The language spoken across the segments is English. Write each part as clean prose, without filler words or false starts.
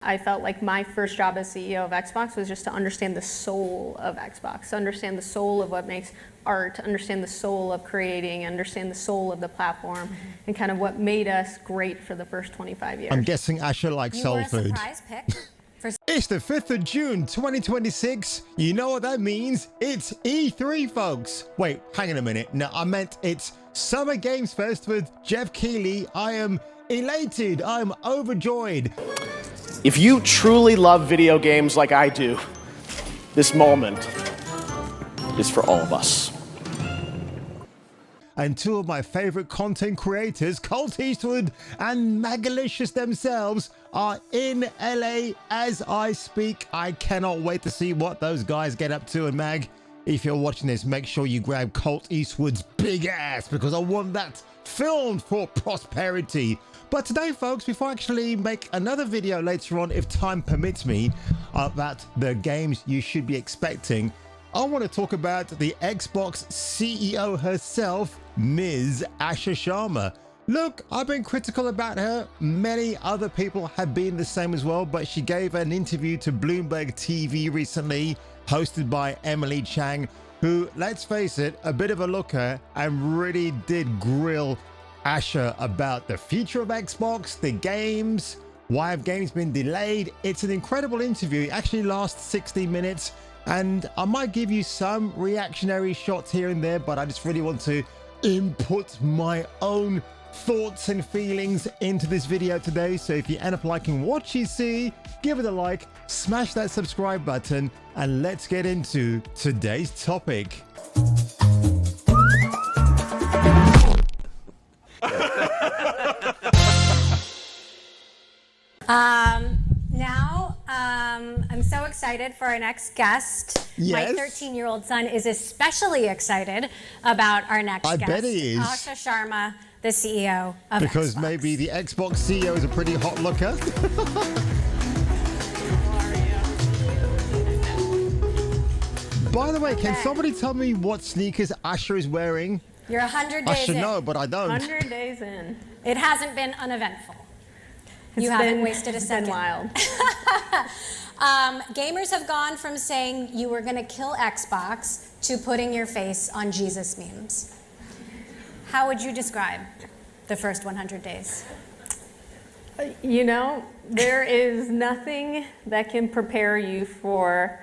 I felt like my first job as CEO of Xbox was just to understand the soul of Xbox, to understand the soul of what makes art, to understand the soul of creating, understand the soul of the platform, and kind of what made us great for the first 25 years. I'm guessing Asha likes soul food. You were a surprise pick. It's the 5th of June, 2026. You know what that means? It's E3, folks. Wait, hang on a minute. No, I meant it's Summer Games Fest with Jeff Keighley. I am elated. I'm overjoyed. If you truly love video games like I do, this moment is for all of us. And two of my favorite content creators, Colt Eastwood and Magalicious themselves, are in LA as I speak. I cannot wait to see what those guys get up to. And Mag, if you're watching this, make sure you grab Colt Eastwood's big ass, because I want that filmed for prosperity. But today, folks, before I actually make another video later on, if time permits me, about the games you should be expecting, I want to talk about the Xbox CEO herself, Ms. Asha Sharma. Look, I've been critical about her. Many other people have been the same as well, but she gave an interview to Bloomberg TV recently, hosted by Emily Chang, who, let's face it, a bit of a looker, and really did grill Asha about the future of Xbox, the games, why have games been delayed. It's an incredible interview. It actually lasts 60 minutes, and I might give you some reactionary shots here and there, but I just really want to input my own thoughts and feelings into this video today. So if you end up liking what you see, give it a like, smash that subscribe button, and let's get into today's topic. I'm so excited for our next guest. Yes. My 13-year-old son is especially excited about our next guest. I bet he is. Asha Sharma, the CEO of Because Xbox. maybe the Xbox CEO is a pretty hot looker. By the way, can somebody tell me what sneakers Asha is wearing? You're 100 I days should in. know, but I don't. 100 days in. It hasn't been uneventful. It's You haven't been- wasted a it's second. been wild. Gamers have gone from saying you were going to kill Xbox to putting your face on Jesus memes. How would you describe the first 100 days? You know, there is nothing that can prepare you for,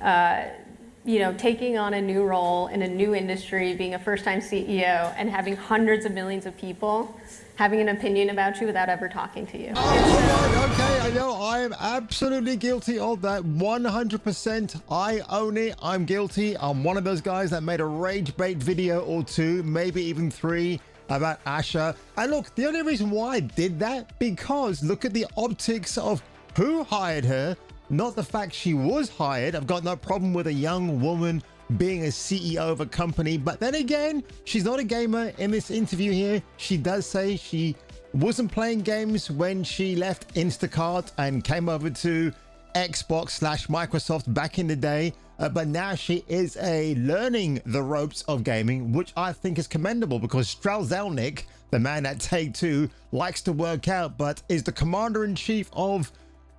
you know, taking on a new role in a new industry, being a first-time CEO, and having hundreds of millions of people having an opinion about you without ever talking to you. Oh, okay, I know. I am absolutely guilty of that. 100%. I own it. I'm guilty. I'm one of those guys that made a rage bait video or two, maybe even 3, about Asha. And look, the only reason why I did that, because look at the optics of who hired her, not the fact she was hired. I've got no problem with a young woman being a CEO of a company, but then again, she's not a gamer. In this interview here, she does say she wasn't playing games when she left Instacart and came over to Xbox/Microsoft back in the day, but now she is learning the ropes of gaming, which I think is commendable, because Strauss Zelnick, the man at Take-Two, likes to work out, but is the commander-in-chief of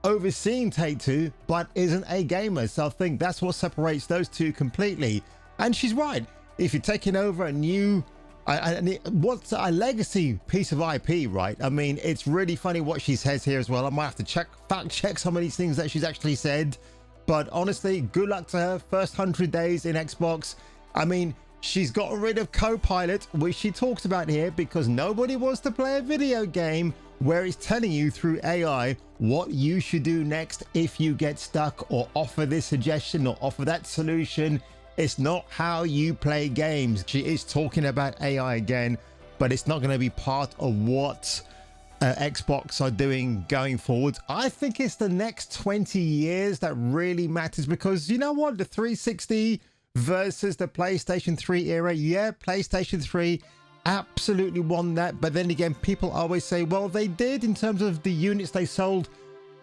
overseeing Take-Two, but isn't a gamer. So I think that's what separates those two completely. And she's right. If you're taking over a new, what's a legacy piece of IP, right? I mean, it's really funny what she says here as well. I might have to fact check some of these things that she's actually said. But honestly, good luck to her. First 100 days in Xbox. I mean, she's gotten rid of Copilot, which she talks about here, because nobody wants to play a video game where it's telling you through AI what you should do next if you get stuck, or offer this suggestion or offer that solution. It's not how you play games. She is talking about AI again, but it's not going to be part of what Xbox are doing going forward. I think it's the next 20 years that really matters, because you know what? The 360 versus the PlayStation 3 era. Yeah, PlayStation 3 absolutely won that, but then again, people always say, well, they did in terms of the units they sold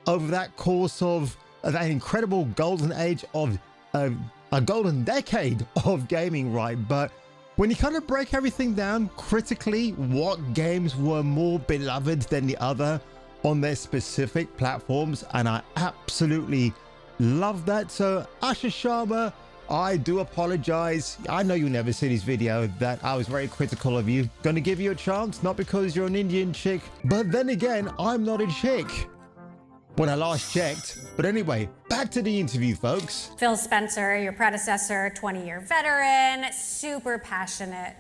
over that course of that incredible golden age of a golden decade of gaming, right? But when you kind of break everything down critically, what games were more beloved than the other, on their specific platforms, and I absolutely love that. So Asha Sharma, I do apologize. I know you'll never see this video, that I was very critical of you. Gonna give you a chance, not because you're an Indian chick, but then again, I'm not a chick when I last checked. But anyway, back to the interview, folks. Phil Spencer, your predecessor, 20-year veteran, super passionate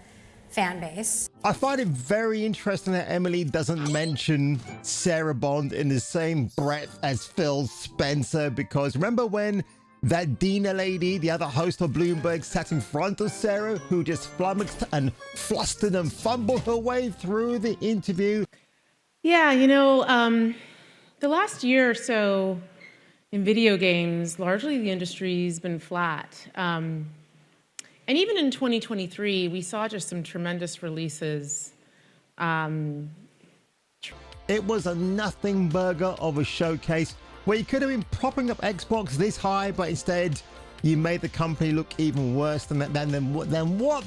fan base. I find it very interesting that Emily doesn't mention Sarah Bond in the same breath as Phil Spencer, because remember when that Dina lady, the other host of Bloomberg, sat in front of Sarah, who just flummoxed and flustered and fumbled her way through the interview? Yeah, the last year or so in video games, largely the industry's been flat. And even in 2023, we saw just some tremendous releases. It was a nothing burger of a showcase where you could have been propping up Xbox this high, but instead you made the company look even worse than what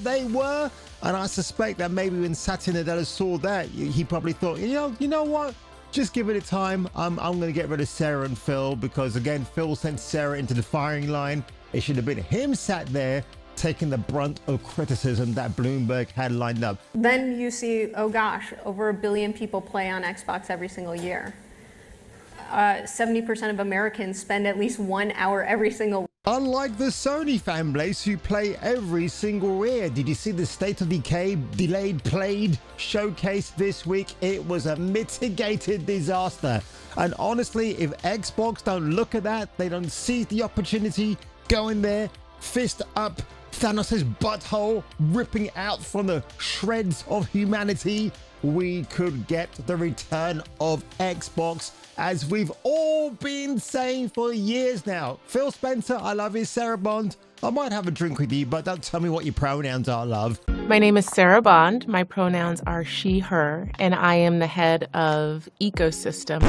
they were. And I suspect that maybe when Satya Nadella saw that, he probably thought, you know what? Just give it a time. I'm going to get rid of Sarah and Phil, because again, Phil sent Sarah into the firing line. It should have been him sat there taking the brunt of criticism that Bloomberg had lined up. Then you see, oh gosh, over 1 billion people play on Xbox every single year. 70% of Americans spend at least 1 hour every single. Unlike the Sony fan base who play every single year. Did you see the State of Decay delayed played showcase this week? It was a mitigated disaster. And honestly, if Xbox don't look at that, they don't seize the opportunity, go in there, fist up Thanos' butthole, ripping out from the shreds of humanity, we could get the return of Xbox, as we've all been saying for years now. Phil Spencer, I love you. Sarah Bond, I might have a drink with you, but don't tell me what your pronouns are, love. My name is Sarah Bond. My pronouns are she, her, and I am the head of ecosystem.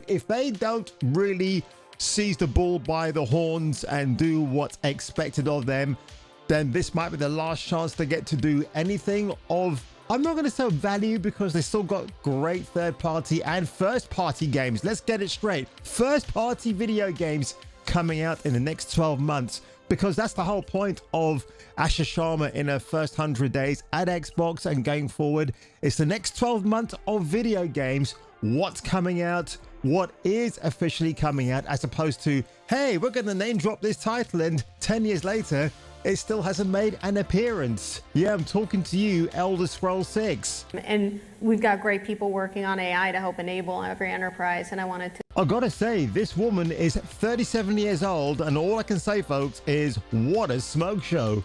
If they don't really seize the bull by the horns and do what's expected of them, then this might be the last chance to get to do anything of, I'm not going to say value, because they still got great third-party and first-party games. Let's get it straight. First-party video games coming out in the next 12 months, because that's the whole point of Asha Sharma in her first 100 days at Xbox and going forward. It's the next 12 months of video games. What's coming out? What is officially coming out, as opposed to, hey, we're going to name drop this title and 10 years later, it still hasn't made an appearance. Yeah, I'm talking to you, Elder Scrolls 6. And we've got great people working on AI to help enable every enterprise, and I wanted to. I gotta say, this woman is 37 years old, and all I can say, folks, is what a smoke show.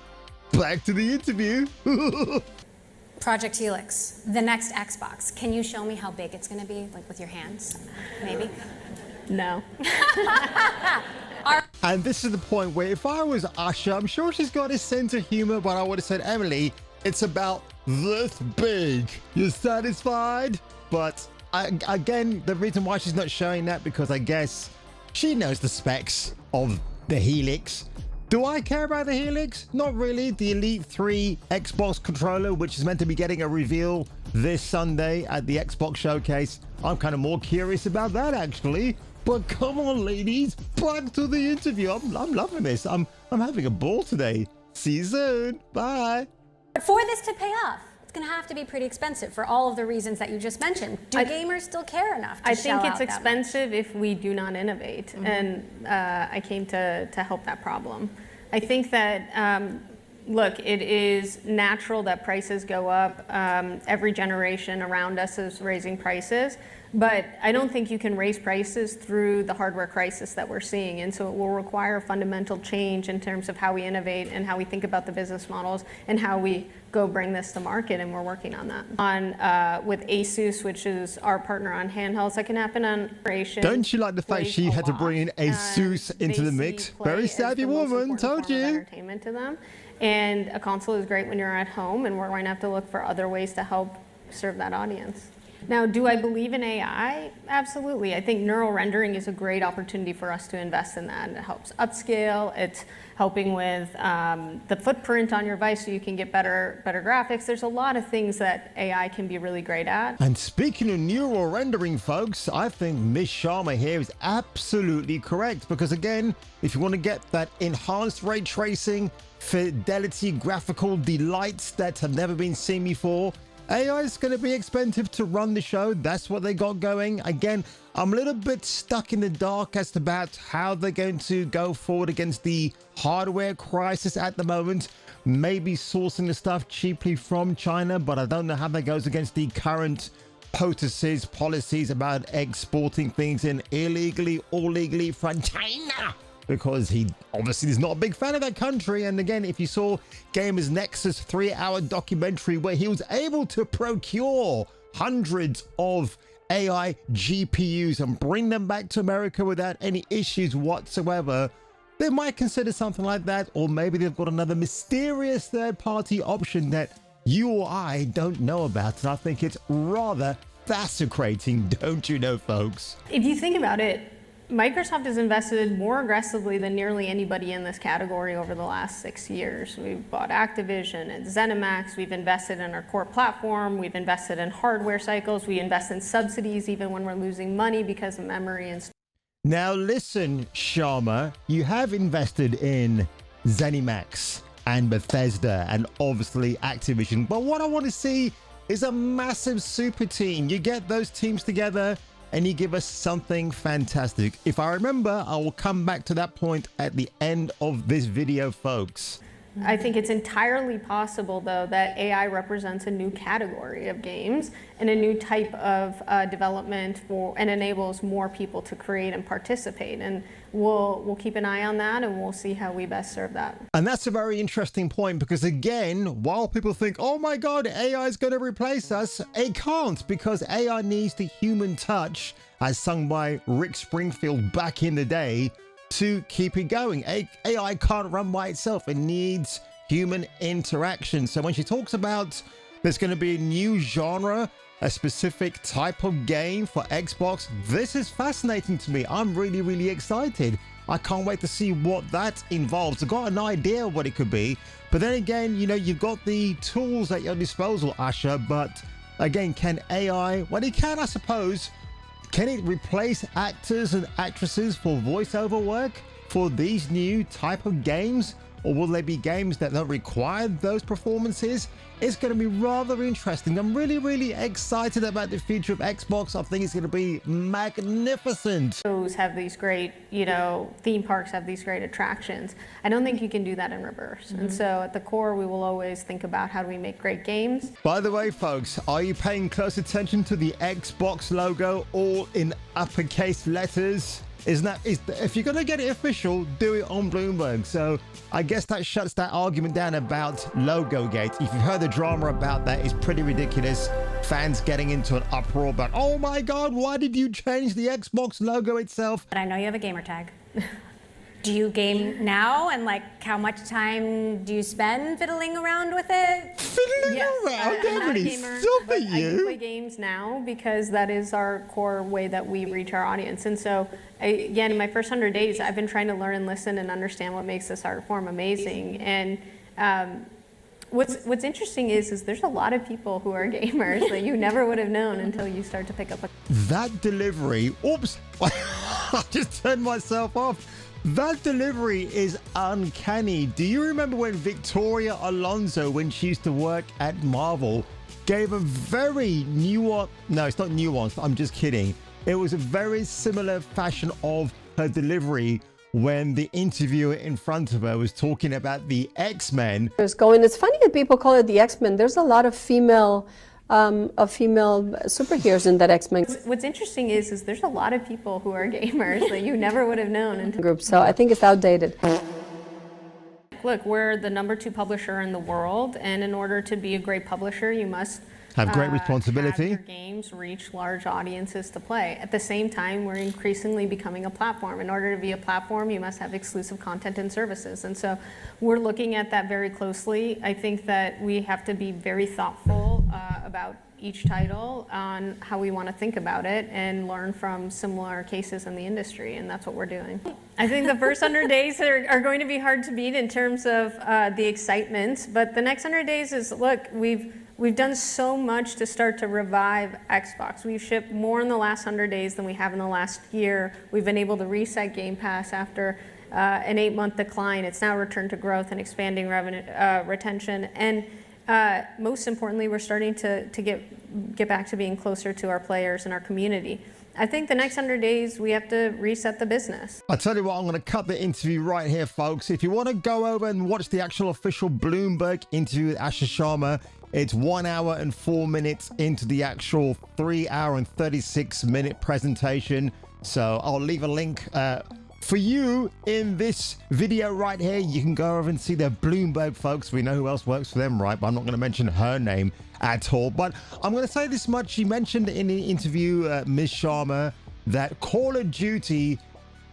Back to the interview. Project Helix, the next Xbox. Can you show me how big it's going to be, like with your hands, maybe? No. And this is the point where if I was Asha, I'm sure she's got a sense of humor, but I would have said, Emily, it's about this big. You satisfied? But again, the reason why she's not showing that, because I guess she knows the specs of the Helix. Do I care about the Helix? Not really. The Elite 3 Xbox controller, which is meant to be getting a reveal this Sunday at the Xbox Showcase. I'm kind of more curious about that, actually. But come on, ladies, back to the interview. I'm loving this. I'm having a ball today. See you soon. Bye. But for this to pay off, it's going to have to be pretty expensive for all of the reasons that you just mentioned. Do gamers still care enough to I shell think out it's that expensive if we do not innovate, and I came to help that problem. I think that, look, it is natural that prices go up. Every generation around us is raising prices, but I don't think you can raise prices through the hardware crisis that we're seeing, and so it will require a fundamental change in terms of how we innovate and how we think about the business models and how we go bring this to market, and we're working on that. With Asus, which is our partner on handhelds, that can happen on generation. Don't you like the fact she had to bring in Asus into the mix? Very savvy woman, told you. Entertainment to them. And a console is great when you're at home, and we're going to have to look for other ways to help serve that audience. Now, do I believe in AI? Absolutely. I think neural rendering is a great opportunity for us to invest in that. And it helps upscale. It's helping with the footprint on your device so you can get better graphics. There's a lot of things that AI can be really great at. And speaking of neural rendering, folks, I think Miss Sharma here is absolutely correct, because again, if you want to get that enhanced ray tracing, fidelity, graphical delights that have never been seen before, AI is going to be expensive to run the show. That's what they got going. Again, I'm a little bit stuck in the dark as to about how they're going to go forward against the hardware crisis at the moment. Maybe sourcing the stuff cheaply from China, but I don't know how that goes against the current POTUS's policies about exporting things in illegally or legally from China, because he obviously is not a big fan of that country. And again, if you saw Gamers Nexus 3-hour documentary where he was able to procure hundreds of AI GPUs and bring them back to America without any issues whatsoever, they might consider something like that. Or maybe they've got another mysterious third-party option that you or I don't know about. And I think it's rather fascinating, don't you know, folks? If you think about it, Microsoft has invested more aggressively than nearly anybody in this category over the last 6 years. We've bought Activision and ZeniMax. We've invested in our core platform. We've invested in hardware cycles. We invest in subsidies even when we're losing money because of memory and. Now listen, Sharma, you have invested in ZeniMax and Bethesda and obviously Activision. But what I want to see is a massive super team. You get those teams together and you give us something fantastic. If I remember, I will come back to that point at the end of this video, folks. I think it's entirely possible, though, that AI represents a new category of games and a new type of development and enables more people to create and participate. And we'll keep an eye on that, and we'll see how we best serve that. And that's a very interesting point, because again, while people think, oh my God, AI is going to replace us, it can't, because AI needs the human touch, as sung by Rick Springfield back in the day, to keep it going. AI can't run by itself. It needs human interaction. So when she talks about there's going to be a new genre, a specific type of game for Xbox, this is fascinating to me. I'm really, really excited. I can't wait to see what that involves. I've got an idea of what it could be, but then again, you know, you've got the tools at your disposal, Asha, but again, can AI, well, it can, I suppose. Can it replace actors and actresses for voiceover work for these new type of games? Or will there be games that don't require those performances? It's going to be rather interesting. I'm really, really excited about the future of Xbox. I think it's going to be magnificent. Shows have these great, you know, theme parks have these great attractions. I don't think you can do that in reverse. And so at the core, we will always think about how do we make great games. By the way, folks, are you paying close attention to the Xbox logo all in uppercase letters? If you're going to get it official, do it on Bloomberg. So I guess that shuts that argument down about logo gate. If you've heard the drama about that, it's pretty ridiculous. Fans getting into an uproar about, oh my God, why did you change the Xbox logo itself? But I know you have a gamer tag. Do you game now? And like, how much time do you spend fiddling around with it? Fiddling around? I'm not a Emily, gamer, stop but it, I do play you. games now because that is our core way that we reach our audience. And so, again, in my first 100 days, I've been trying to learn and listen and understand what makes this art form amazing. And what's interesting is there's a lot of people who are gamers that you never would have known until you start to pick up a. That delivery, oops, I just turned myself off. That delivery is uncanny. Do you remember when Victoria Alonso, when she used to work at Marvel, gave a very nuanced, no, it's not nuanced, I'm just kidding. It was a very similar fashion of her delivery when the interviewer in front of her was talking about the X-Men. It's funny that people call it the X-Men. There's a lot of female superheroes in that X-Men What's interesting is there's a lot of people who are gamers that you never would have known until. group, so I think it's outdated. Look, we're the #2 publisher in the world, and in order to be a great publisher, you must Have great responsibility. Have your games reach large audiences to play. At the same time, we're increasingly becoming a platform. In order to be a platform, you must have exclusive content and services. And so we're looking at that very closely. I think that we have to be very thoughtful about each title on how we want to think about it and learn from similar cases in the industry, and that's what we're doing. I think the first 100 days are going to be hard to beat in terms of the excitement, but the next 100 days is, look, we've done so much to start to revive Xbox. We've shipped more in the last 100 days than we have in the last year. We've been able to reset Game Pass after an 8-month decline. It's now returned to growth and expanding revenue retention. And most importantly, we're starting to get back to being closer to our players and our community. I think the next 100 days, we have to reset the business. I tell you what, I'm going to cut the interview right here, folks. If you want to go over and watch the actual official Bloomberg interview with Asha Sharma, it's 1 hour and 4 minutes into the actual 3 hour and 36-minute presentation. So I'll leave a link for you in this video right here. You can go over and see their Bloomberg folks. We know who else works for them, right? But I'm not going to mention her name at all. But I'm going to say this much. She mentioned in the interview, Ms. Sharma, that Call of Duty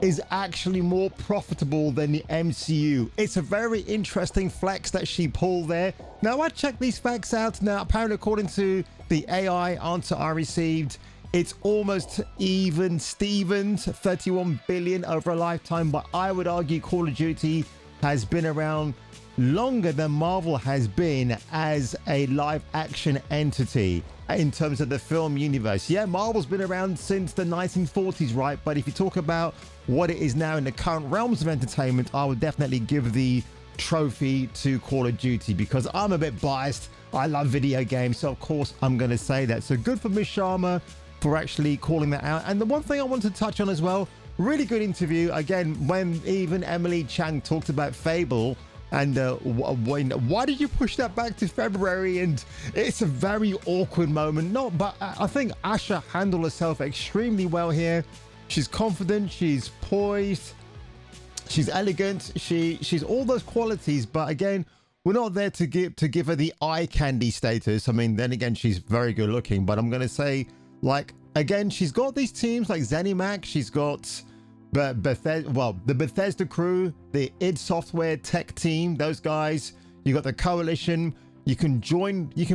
is actually more profitable than the MCU. It's a very interesting flex that she pulled there. Now, I checked these facts out. Now, apparently, according to the AI answer I received, it's almost even Stevens, 31 billion over a lifetime. But I would argue Call of Duty has been around longer than Marvel has been as a live action entity in terms of the film universe. Yeah, Marvel's been around since the 1940s, right? But if you talk about what it is now in the current realms of entertainment, I would definitely give the trophy to Call of Duty because I'm a bit biased. I love video games, so of course I'm going to say that. So good for Ms. Sharma for actually calling that out. And the one thing I want to touch on as well, really good interview. Again, when even Emily Chang talked about Fable, and why did you push that back to February? And it's a very awkward moment. But I think Asha handled herself extremely well here. She's confident, she's poised, she's elegant, she's all those qualities. But again, we're not there to give her the eye candy status. I mean, then again, she's very good looking. But I'm gonna say, like, again, she's got these teams like ZeniMax, she's got the Bethesda crew, the id Software tech team, those guys. You got the Coalition. You can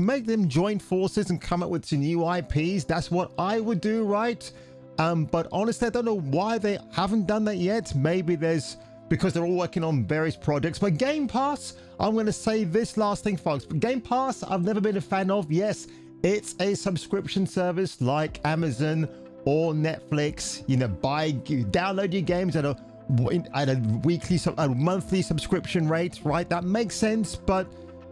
make them join forces and come up with some new IPs. That's what I would do, right? But honestly, I don't know why they haven't done that yet. Maybe because they're all working on various projects. But Game Pass, I'm going to say this last thing, folks. Game Pass, I've never been a fan of. Yes, it's a subscription service like Amazon or Netflix. You know, download your games at a monthly subscription rate, right? That makes sense. But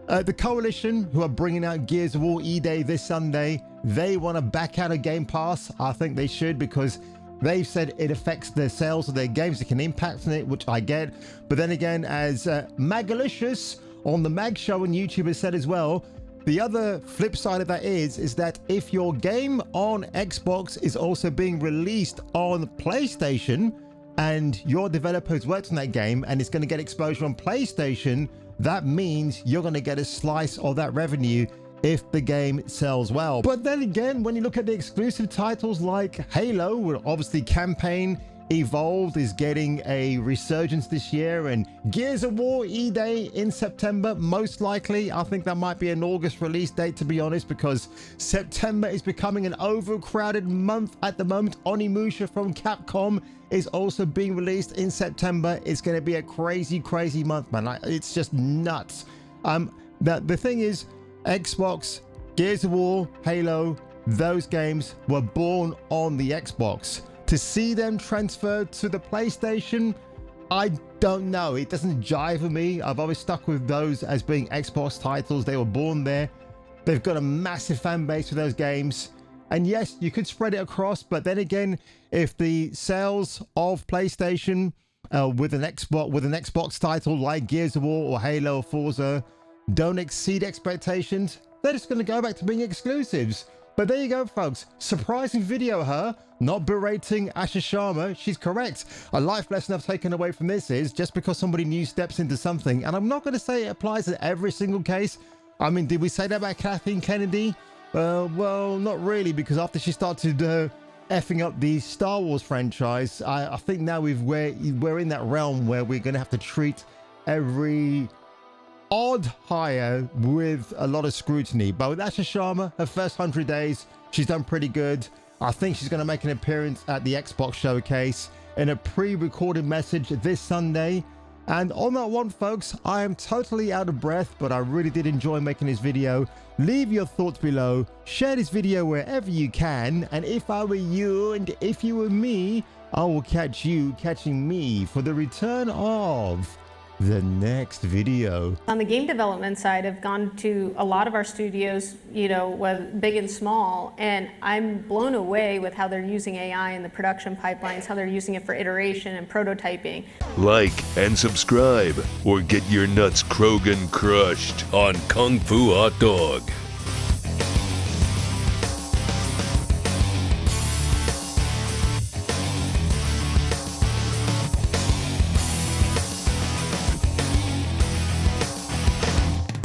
the Coalition, who are bringing out Gears of War E-Day this Sunday, they want to back out of Game Pass. I think they should, because they've said it affects the sales of their games. It can impact on it, which I get. But then again, as Magalicious on the Mag Show on YouTube has said as well, the other flip side of that is that if your game on Xbox is also being released on PlayStation and your developer has worked on that game and it's going to get exposure on PlayStation, that means you're going to get a slice of that revenue if the game sells well. But then again, when you look at the exclusive titles like Halo, obviously Campaign Evolved is getting a resurgence this year, and Gears of War E-Day in September, most likely. I think that might be an August release date, to be honest, because September is becoming an overcrowded month at the moment. Onimusha from Capcom is also being released in September. It's going to be a crazy, crazy month, man. It's just nuts. The thing is, Xbox, Gears of War, Halo, those games were born on the Xbox. To see them transferred to the PlayStation, I don't know. It doesn't jive with me. I've always stuck with those as being Xbox titles. They were born there. They've got a massive fan base for those games. And yes, you could spread it across. But then again, if the sales of PlayStation with an Xbox title like Gears of War or Halo or Forza don't exceed expectations, they're just going to go back to being exclusives. But there you go, folks. Surprising video, not berating Asha Sharma. She's correct. A life lesson I've taken away from this is just because somebody new steps into something, and I'm not going to say it applies in every single case. I mean, did we say that about Kathleen Kennedy? Well, not really, because after she started effing up the Star Wars franchise, I think now we're in that realm where we're going to have to treat every odd hire with a lot of scrutiny. But with Asha Sharma, her first 100 days, she's done pretty good. I think she's going to make an appearance at the Xbox Showcase in a pre-recorded message this Sunday. And on that one, folks, I am totally out of breath, but I really did enjoy making this video. Leave your thoughts below, share this video wherever you can, and if I were you and if you were me, I will catch you catching me for the return of the next video. On the game development side, I've gone to a lot of our studios, big and small, and I'm blown away with how they're using AI in the production pipelines, how they're using it for iteration and prototyping. Like and subscribe, or get your nuts Krogan crushed on Kung Fu Hot Dog.